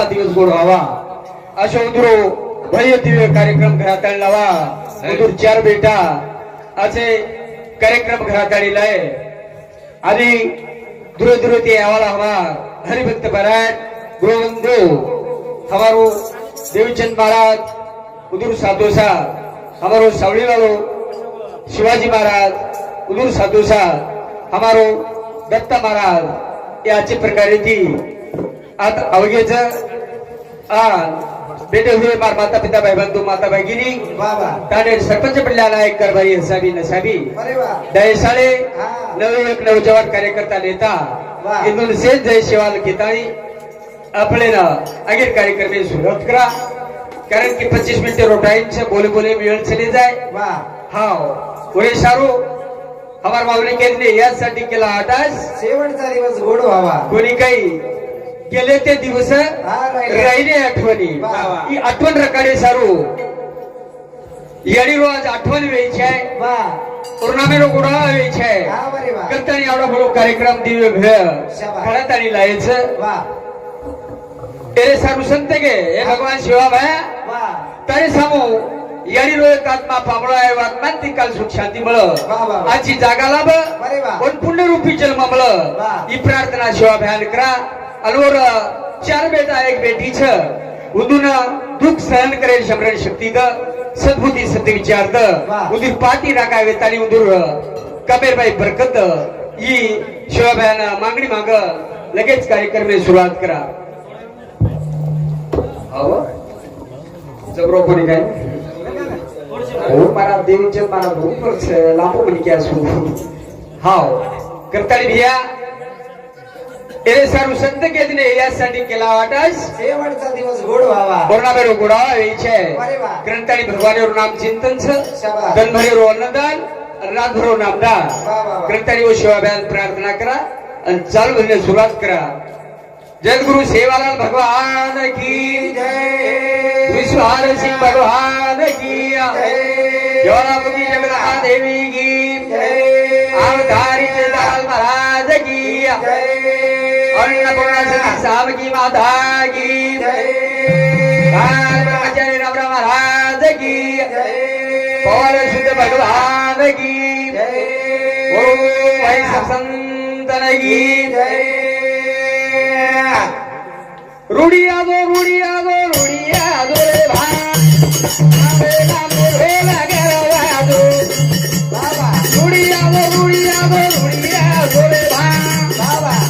दिवस गोड व्हावा अशा उदूर भव्य दिव्य कार्यक्रम घरात लावा उदूर चार बेटा असे कार्यक्रम घरात आहे आणि दूर दूर ते आवाला हवा हरिभक्त महाराज गुरुवंदो हमारो देवचंद महाराज उदूर साधोसा हमारो सावली वालो शिवाजी महाराज उदूर साधोसा हमारो दत्ता महाराज याचे प्रकारे ती आता अवघेच बेटे हुए मार माता पिता भाई बंधु माता भगिनी ताने सरपंच पडल्याला एक कारभारी हसाबी नसाबी दयसाळे नवे एक नवजवान कार्यकर्ता नेता इंदून से जय शिवाल किताई आपले ना आगे कार्यक्रम में सुरुवात करा कारण की 25 मिनिटे रोटाइन से बोले बोले वेळ चली जाए हाँ वही सारू हमार माऊली केंद्रे यासाठी केला आटास शेवटचा दिवस गोड व्हावा कोणी काही गेले ते दिवस राहिले आठवणी ही आठवण रकाडे सारू याडी रोज आठवण वेळची आहे पौर्णिमेला गोडा वेळची आहे करताना एवढा मोठा कार्यक्रम दिव्य भेळ खळ्यात आणि लायचं तेरे सारू संत गे हे भगवान शिवा भाया तरी सामो याडी रोज आत्मा पाबळा आहे आत्मान ती काल सुख शांती मळ आजची जागाला पण पुण्यरूपी जन्म मळ ही प्रार्थना शिवा भयान करा अलवर चार बेटा एक बेटी छ उदून दुःख सहन करेल शमरण शक्ती द सद्बुद्धी सत्य विचार द उदूर पाठी राखावे ताली उदूर कबीरबाई बरकत ही शिवाबाईना मागणी माग लगेच कार्यक्रम सुरुवात करा हो जबरो कोणी काय हो मारा देवीचे मारा भूपर लांबो म्हणी क्या सु हाव करताली भिया एरे सारू संत केदने यासाठी केला वाटस शेवटचा दिवस गोड व्हावा पौर्णिमेला गोडा वेचे ग्रंथानी भगवानेवर नाम चिंतन छ धनभरेरो अन्नदान रातभरो नामदान ग्रंथानी वो शिवाभ्यान प्रार्थना करा आणि चालू धंदे सुरुवात करा जगद्गुरु सेवालाल भगवान की जय विश्वहार सिंह भगवान की जय ज्वालामुखी जगदम्बा देवी की जय अवतारी दाल महाराज की जय अन्नपूर्णा सती सावकी माता की जय ब्रह्मचारी राम महाराज की जय पौर शुद्ध भगवान की जय ओम वैष्णव संतन की जय रूढ़िया दो रे भाई रे लगे दो बाबा रूढ़िया दो रे भाई बाबा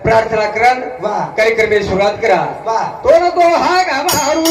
प्रार्थना करन वा. कार्यक्रमाची सुरुवात करा वा. तो न तो हा गा मारू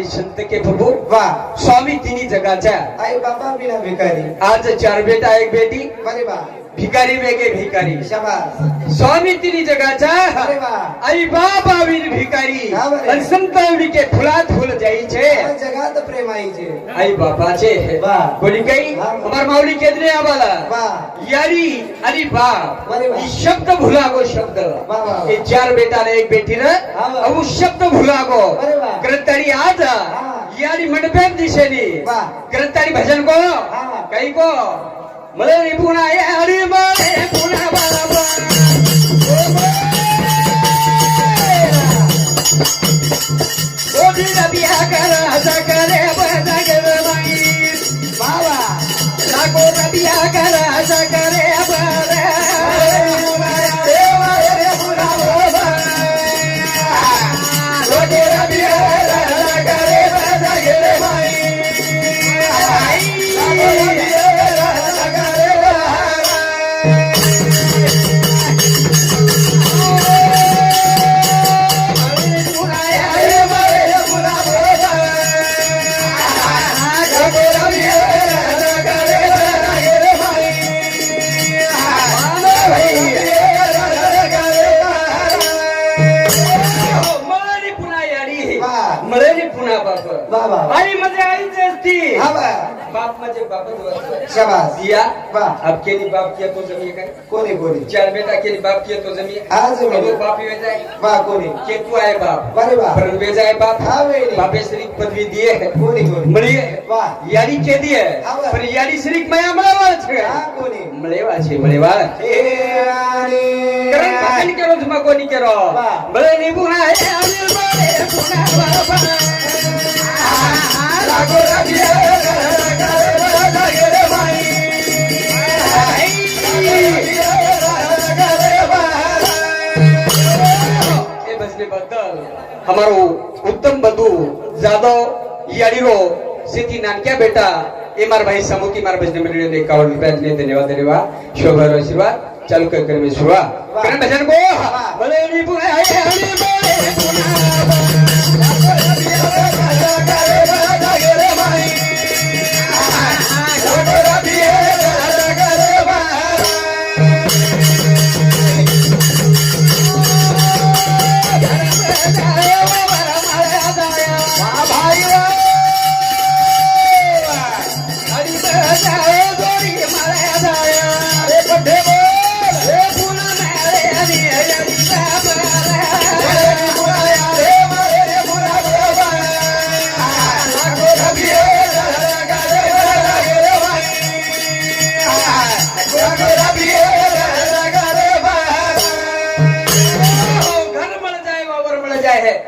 संत के प्रभु वा. स्वामी तिन्ही जगाच्या आई बाबा बिना भिकारी. आज 4 बेटा 1 बेटी अरे वा. भिकारी वेगे भिकारी शाबास. स्वामी तिन्ही जगाच्या अरे वा. आई बाबा वीर भिकारी हा बरे. आणि संतावडी के फुलात फुल जाईचे या जगात प्रेम आईचे. आई बापाचे वा. कोणी काही हा. अमर माऊली केंद्रे आम्हाला वा. यारी आणि बाप अरे वा. ही शब्द भुलागो शब्द वा, वा. हे 4 बेटा आणि 1 बेटी हा, वा. अहो शब्द भुलागो अरे वा. ग्रंथारी आज हा. यारी मंडपेत दिशेनी वा. ग्रंथारी भजन को हा. काही को मले पुन्हा यारी मले पुन्हा बाबा ओढीला बिया करायचा करे बजा गेलं बाई बाबा. लागो बिया करायचा करे बरे बाबा. आई म्हणजे आईच असती हा बा. बाप म्हणजे बापच शाबास. दिया वा. अब केली बाप किया तो जमी काय कोणी कोणी. 4 बेटा केली बाप किया तो जमी हा जमी. अब बाप ही जाए वा कोणी. के तू आहे बाप अरे वा. पर वे जाए बाप हा वेळी. बापे श्री पदवी दिए है कोणी कोणी. मળી वा. यारी के दिए हा बा. पर यारी श्री मया મળવા છે हा कोणी. મળવા છે મળવા हे आणि. कारण भजन केरो तुम्हा कोणी केरो वा. મળે ની પુના હે અને મળે પુના બાપા लागो रबिया हमारो उत्तम बंधु जादव याडीरो सिटी नानक्या बेटा ए मार भाई समूती मार भजन मंडळी ने 51 रुपयातले धन्यवाद धन्यवाद शोभर आशीर्वाद चालू कर में सुरुवा कारण भजन को भले नी पुणे आहे आणि बोले पुन्हा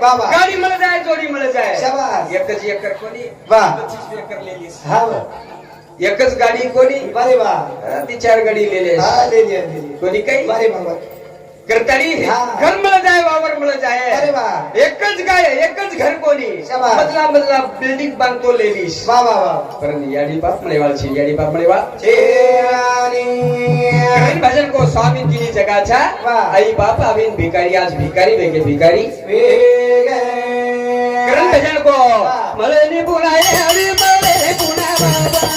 बाबा. गाडी मिळ जाय जोडी मिळ जाय शाबास. एकच एकर कोणी वा. 25 एकर लेलीस हा वा. एकच गाडी कोणी अरे वा. ती 4 गाडी लेले हा लेली लेली. कोणी काही अरे बाबा. करतानी हा. घर मिळ जाय वावर मिळ जाय अरे वा. एकच गाय एकच घर कोणी शाबास. मधला मधला बिल्डिंग बांधतो लेडीज वा वा वा परंतु याडी बाप मळेवाळची याडी बाप मळेवाळ छेयानी ग्रामीण भजन को स्वामी तिनी जगाचा वा. आई बाप अविन भिकारी आज भिकारी वेगे भिकारी वेगे ग्रामीण भजन को वा. मळेनी पुनाय हरी मळे पुना बाबा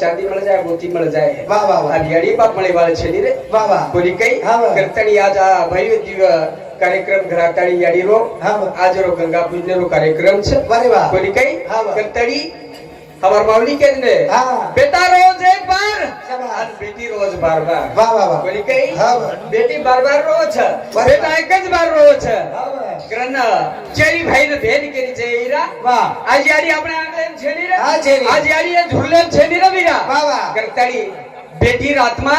चांदी मिल जाए मोती मिल जाए वाह वाह वाह अब याडी बाप मळे वाले छेली रे वाह वाह कोणी काही हा वा. करतानी आज भव्य दिव्य कार्यक्रम घराताळी याडी रो हा वा. आज रो गंगा पूजन रो कार्यक्रम छ वारे वाह. कोणी काही हा वा. करतानी हमार मावली के ने हा. बेटा रोज एक बार शाबाश. आज बेटी रोज बार बार वाह वाह वाह कोणी काही हा वा. बेटी बार बार रोज वारे बेटा एकच बार रोज हा वा. कारण चेरी भाई ने भेद केली जईरा वाह आज याडी આપણે આંગળે છેડી રે હા, છેડી. आज याडी એ ઝુરલે છેડી રે વીરા વાહ, વાહ. કરતાડી બેટી રાતમાં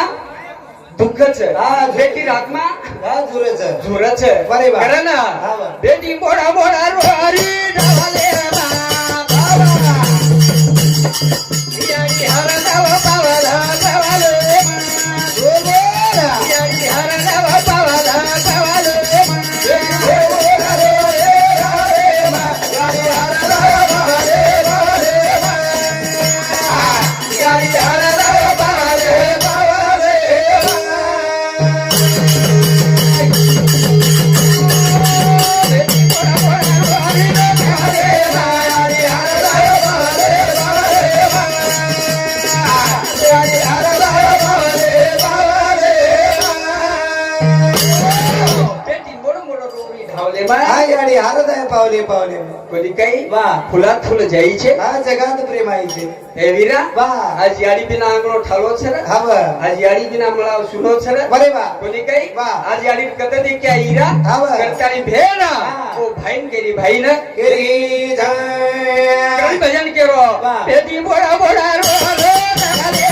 દુઃખ છે હા, બેટી રાતમાં हा जुरेच ઝુર છે બરાબર. કારણ હા, વાહ. બેટી મોડા મોડા રોરી ઢાલે याडी हर नव पावला पावले याडी हर नव पावला पावले हा याडी हारत आहे पावले पावले कोणी काही वाह. फुलात फुल जाईचे हा जगात प्रेम आहे हे वीरा वाह. आज याडी बिना आंगणो ठालो છે રે हा वा. आज याडी बिना मला सुनो છે रे बरे वा. कोणी काही वाह. आज याडी कदे दे क्या ईरा हा वा. करतानी भेना हा. ओ भाईन केली भाईन केरी कधी जाय भजन केरो वाह. पेटी बोडा बोडा रो रो नगाले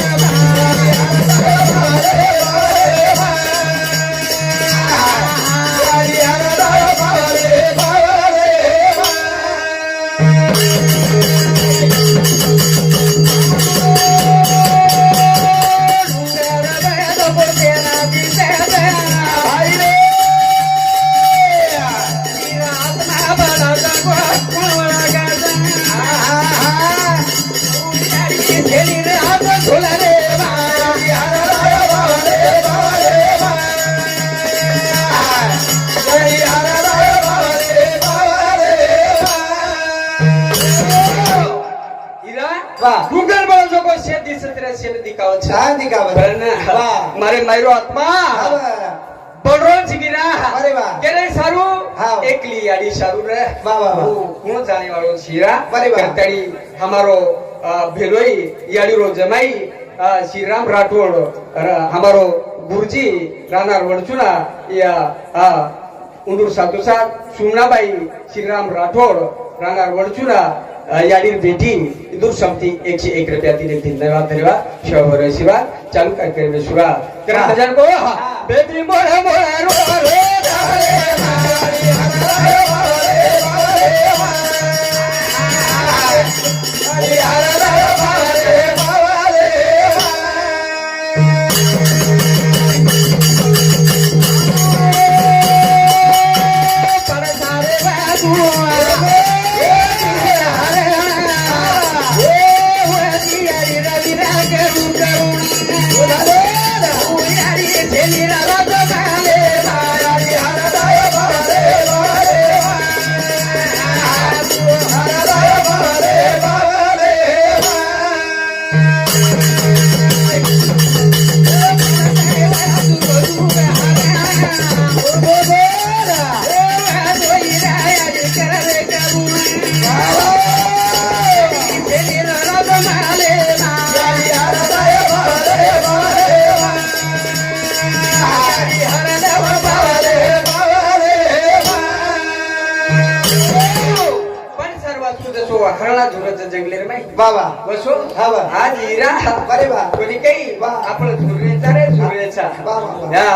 झोला रे વાહ. ગુગલ બોલો છો કોઈ છે દિસત્રે છે દિકાવ છે શાંતિ કા વાહ. મારે મારો આત્મા બળરોજ ગીરા અરે વાહ. કેરે સારું હા. એકલી યાડી સારું રે વાહ, વાહ, વાહ. હું જાણી વાળો છીરા અરે વાહ. કરતાડી हमारो भेलोई याडी रो जमाई श्री राम राठोड हमारो गुरुजी राणा वडचुना या उंदूर सातुसा सुमनाबाई श्रीराम राठोड राणा वडचुना याडीर बेटी इंदूर समती 101 रुपया तिने धन्यवाद शहर शिवा चालू कार्यक्रम में सुरा करा हजार को बेटी मोरा मोरा रो रे हरणा झुरच जंगले रे माई बाबा वसो हावा आज हिरा अरे वा कोणी काही आपण झुरण्याचा रे झुरण्याचा या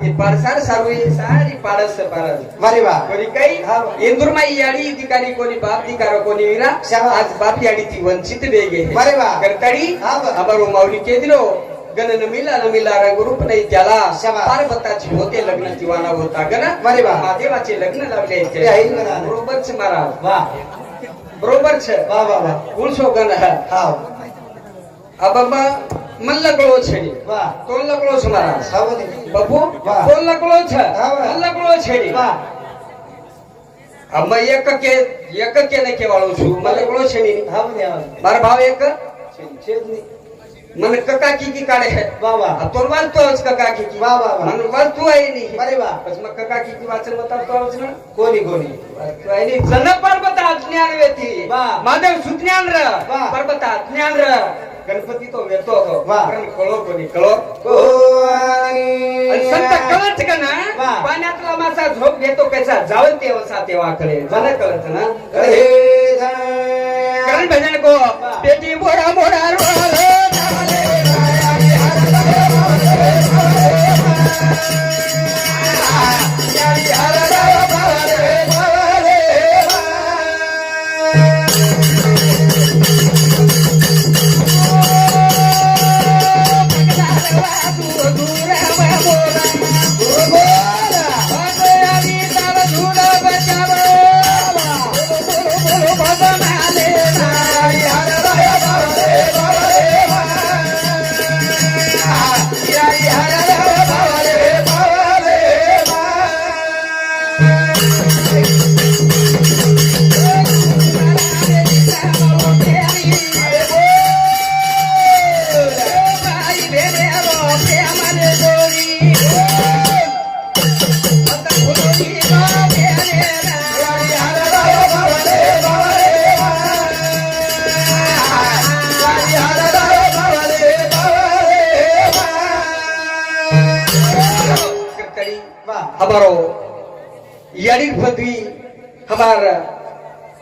हे पारसार सारवी सारी पाडस पारस अरे वा कोणी काही इंदूर माई याडी अधिकारी कोणी बाप दिकार कोणी विरा आज बाप याडी ती वंचित वेगे अरे वा करताडी अमरो माऊली के दिलो गण न मिला रंगरूप नाही त्याला पार्वताची होते लग्न दिवाना होता गण अरे वा महादेवाचे लग्न लावले बरोबरच महाराज वा बरोबर છે વાહ વાહ વાહ ઉલસો ગણ હા અબમ્બા મન લગળો છેડી વાહ તોલ લગળો છે મારા સાવને બબુ વાહ તોલ લગળો છે હા મન લગળો છેડી વાહ અમ્મા એક કે ને કેવાળો છું મન લગળો છેડી હાવને મારા ભાવ એક છેદની મને કકા કી કાઢે હે વાહ વાહ તોરવાલ તો જ કકા કી વાહ વાહ મને વસ્તુ આઈ ની અરે વાહ પછી મે કકા કી વાચન બતાવતો આવું છું કોની કોની તો આઈ જન પર્વત જ્ઞાન વેતી વાહ માધવ સુજ્ઞાન ર વાહ પર્વત જ્ઞાન ર ગણપતિ તો વેતો હતો વાહ પણ કળો કોની કળો કોની અને સંત કળચ કના વાહ પાण्यातला मासा झोप घेतो कसा जावं तेवसा तेव्हा कळे जन कळच ना हे करण भजन को बेटी मोरा मोरा रोले हमारो याड़ी पदवी हमारा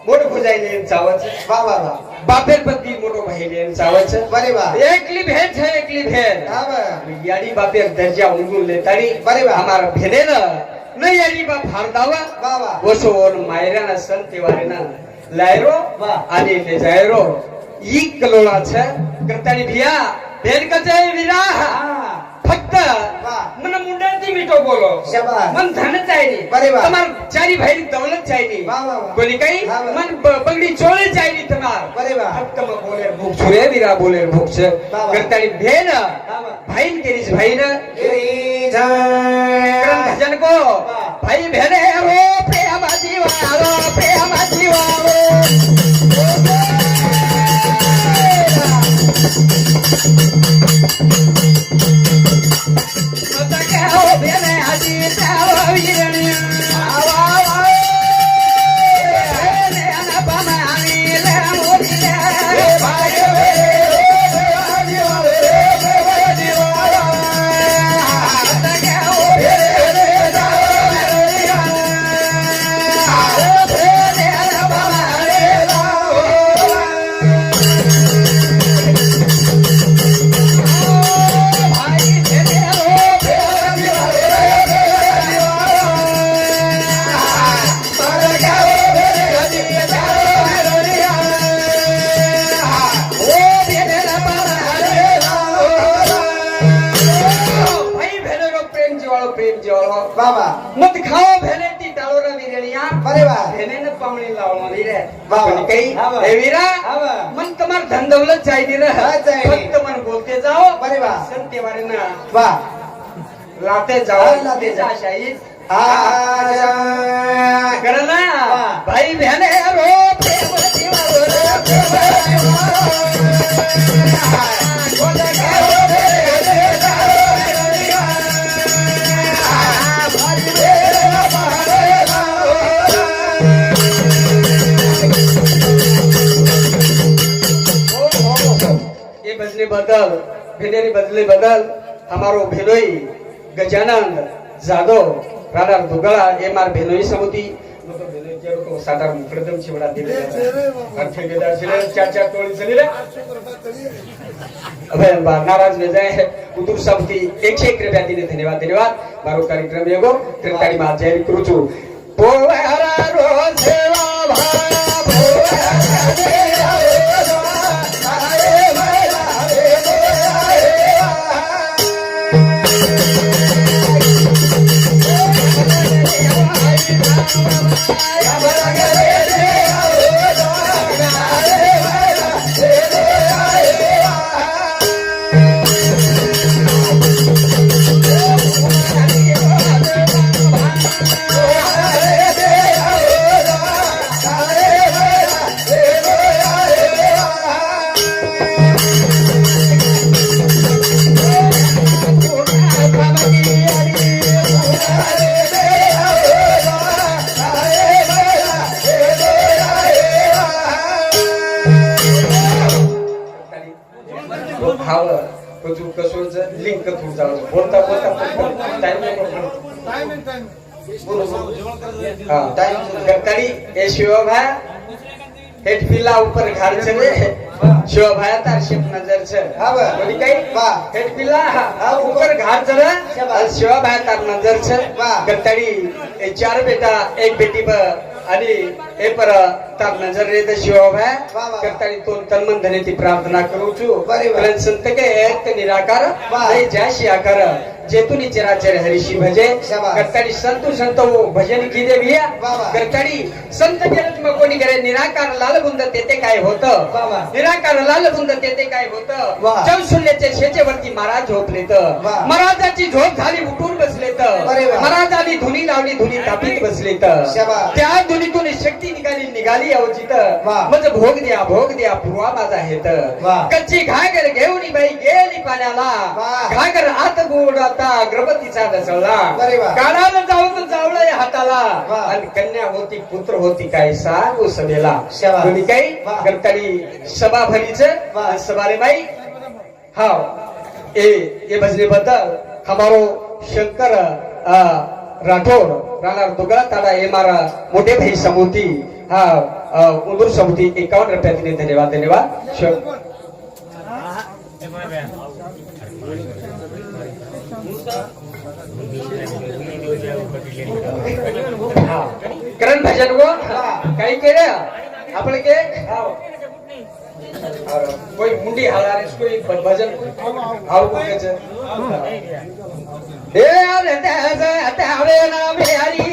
मोठो भुजाई लेन चावच वाह वाह वाह बापेर पदवी मोठो भाई लेन चावच अरे वाह एकली भेट है एकली भेट हां बा याड़ी बापेर दर्जा उंगुल लेताड़ी अरे वाह हमारा भेने न याड़ी बा फारदावा वाह वाह वसो मायराना संत वारेना लायरो वाह आणि ले जायरो ई कलोळा छ करतानी भिया भेट कचे विरा फक्त मन मुंडाची मिठो बोलो मन धन चाहिए तुम्हार चारी भाई दौलत चाहिए कोणी काही मन पगडी चोळे चाहिए तुम्हार फक्त मग बोले भूक छुरे विरा बोले भूक छ करतानी भेन भाई केरीज भाई न भजन को भाई भेने रो प्रेम जीवारो मत खाओ भेने ती टाळोरा विरेणिया अरे वा भेने न पावणी लावणी रे वा, वा. पण काही हा, वा. ए वीरा हा, वा. मन तुम्हार धन दौलत चाहिए रे हा, चाहिए. फक्त मन बोलते जाओ अरे वा. संते वारे ना वा लाते जाओ हा, लाते जाओ. शाही आजा करना वा. भाई बहने रो प्रेम दीवारो प्रेम ये बजने बदल भेनेरी बदले बदल हमारो भेनोई गजानंद जादव राणा दुगळा ये मार भेनोई समुती मतलब भेनोई के को सातार मुकदम छिवडा दिले और ठेकेदार छिले चार टोळी चली रे अबे नाराज में जाए उदूर समुती 101 रुपया दिने धन्यवाद मारो कार्यक्रम एगो त्रितारी मा जय करूछु पोहरा रो सेवा भाया पोहरा देवा भाव कजू कसोच लिंक थोड जाऊ बोलता बोलता टाइम हाँ गत्ताड़ी ए शिवभा हेट पिला ऊपर घर चले शिवभा तार शिप नजर छे हाँ बा बोली कई वाह हेट पिला ऊपर घर चले शिवभा तार नजर छे वाह गत्ताड़ी ए 4 बेटा एक बेटी पर आणि ए पर तार नजर रे द शिवभा गत्ताड़ी तो तन मन धने ती प्रार्थना करू छु कारण संत के एक निराकार नाही जय आकार जेतुनी चराचर हरिशी भजे गत्ताड़ी संत वो भजन की दे भैया गत्ताड़ी संत जगत में कोणी करे निराकार लाल बुंद तेते काय होतं निराकार लाल बुंद तेते काय होतं चौशल्याचे शेचेवरती महाराज झोपलेत महाराजाची झोप झाली उठून बसलेत महाराजांनी धुनी लावली धुनी तापीत बसलेत त्या धुनीतून शक्ती निघाली अवचित म्हणजे भोग द्या पुरवा माझा हेत कच्ची घागर घेऊन बाई गेली पाण्याला घागर आत गोड आता अग्रपतीचा दसळला काढाला जाऊन जावळा हाताला आणि कन्या होती पुत्र होती काय सांगू सभेला कोणी काही गत्ताड़ी सभा भरीच सभारे बाई हाँ ये भजने बदल हमारो शंकर राठौर राणा दुगड़ा ताड़ा ये मारा मोटे भाई समूती हाँ उदूर समूती 51 रुपया दिने धन्यवाद करण भजन वो काही केले आपण के कोई मुंडी हालार कोई भजन हाउ को के ए अरे ते ना बिहारी